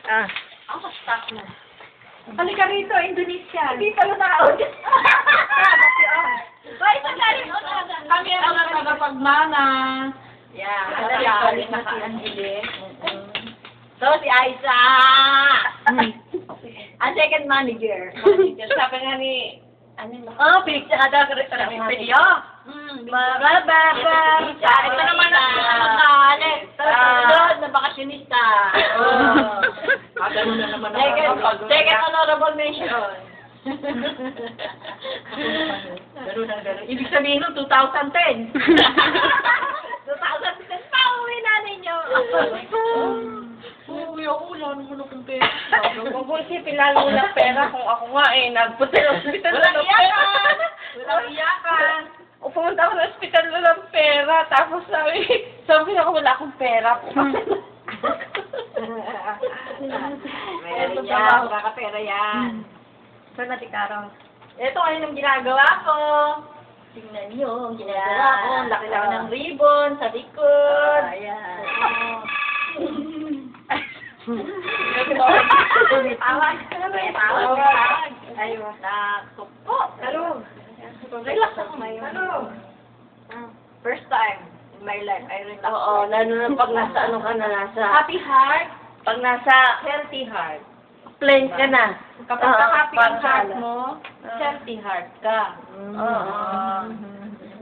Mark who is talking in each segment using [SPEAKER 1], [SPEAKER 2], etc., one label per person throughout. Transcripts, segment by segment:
[SPEAKER 1] Ah.
[SPEAKER 2] Ako stuck na.
[SPEAKER 1] Halika rito, Indonesia.
[SPEAKER 2] Hindi pala naka-audio. Hoy, sandali.
[SPEAKER 1] Kami ang mga tagapagmana.
[SPEAKER 2] Yeah.
[SPEAKER 1] Nakalit na si
[SPEAKER 2] Angeles. So, si Aiza. Ang second manager.
[SPEAKER 1] Sabi nga ni...
[SPEAKER 2] Oh, picture ka daw. Video. Ito naman ang pinakalit. Sunod na bakasyonista.
[SPEAKER 1] Ganun na naman
[SPEAKER 2] Second honorable mention.
[SPEAKER 1] Ganun na ganun. Ibig sabihin nun, 2010.
[SPEAKER 2] 2010 pa, uwi na ninyo.
[SPEAKER 1] Uy, ako wala naman akong pera. Huwag mo isipin lalo lang pera kung ako nga nagpunta sa hospital.
[SPEAKER 2] Walang iyakan.
[SPEAKER 1] Walang iyakan. O pumunta ako sa hospital, walang pera. Tapos sabi ako wala akong pera.
[SPEAKER 2] Meron yan, kakapera yan.
[SPEAKER 1] Saan natin karaw?
[SPEAKER 2] Ito ngayon ang ginagawa ko. Tingnan nyo, ang ginagawa ko. Ang laki-laki ng ribbon sa likod. Ayan. Tawag. Tawag. Ayun. Natukpo. Hello. Relax ako ngayon. First time in my life, I relax.
[SPEAKER 1] Oo, lalo na pag nasa ano ka na, nasa...
[SPEAKER 2] Happy heart,
[SPEAKER 1] Pag nasa
[SPEAKER 2] healthy heart.
[SPEAKER 1] plain ka na.
[SPEAKER 2] Kapag happy ang heart
[SPEAKER 1] mo.
[SPEAKER 2] mo, healthy heart ka.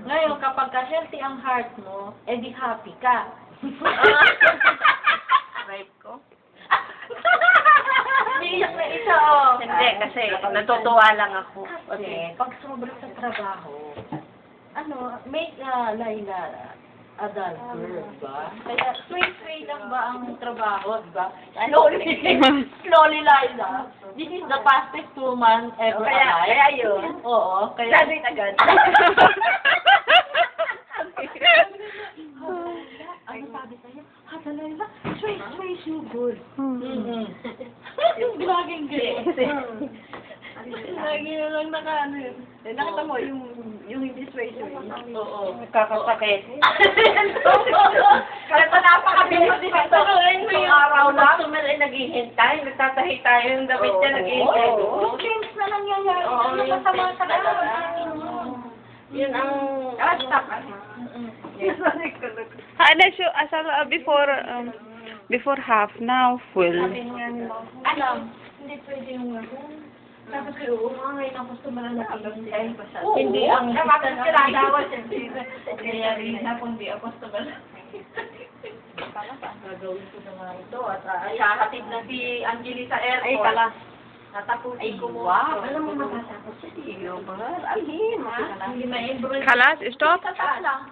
[SPEAKER 2] Ngayon, kapag healthy ang heart mo, edi happy ka.
[SPEAKER 1] Vibe ko?
[SPEAKER 2] Umiiyak na isa, oh.
[SPEAKER 1] Hindi, kasi natutuwa lang ako.
[SPEAKER 2] Kasi, pag sobrang sa trabaho, make Laila adult girl, ba? Kaya, sway-sway lang ba ang trabaho, ba? Slowly, Laila. This is the fastest woman ever alive. Kaya yun. Oo, kaya... Graduate agad. Ano sabi sa'yo? Hata Laila, sway-sway so good. Yung laging ganyan. Lagi na lang naka-ano yun. Nakita mo yung hindi sway-sway. Oo.
[SPEAKER 1] Nakakasakit.
[SPEAKER 2] Kaya pa napakabilis din ito.
[SPEAKER 1] Yung araw na, customer ay naghihintay. Nagtatahi tayo yung damit niya, naghihintay.
[SPEAKER 2] Yung change na nangyayari. Ano masama sa
[SPEAKER 1] Yun ang...
[SPEAKER 2] stop.
[SPEAKER 3] Before half, now full.
[SPEAKER 2] Ano? Hindi pwede yung tapos kayo, ngayon ang customer na nakikita pa siya.
[SPEAKER 1] Hindi ang...
[SPEAKER 2] Kapag kinagawad siya. Kaya rin na kung di ang customer. Gagawin ko na nga ito. At hahatid na si Angeli sa airport.
[SPEAKER 1] Ay, pala.
[SPEAKER 2] Natapusin ko mo.
[SPEAKER 1] Alam mo, matatapos siya. Alhin,
[SPEAKER 2] Hindi ma-embroider.
[SPEAKER 3] Kalas, stop.
[SPEAKER 2] Tataas lang.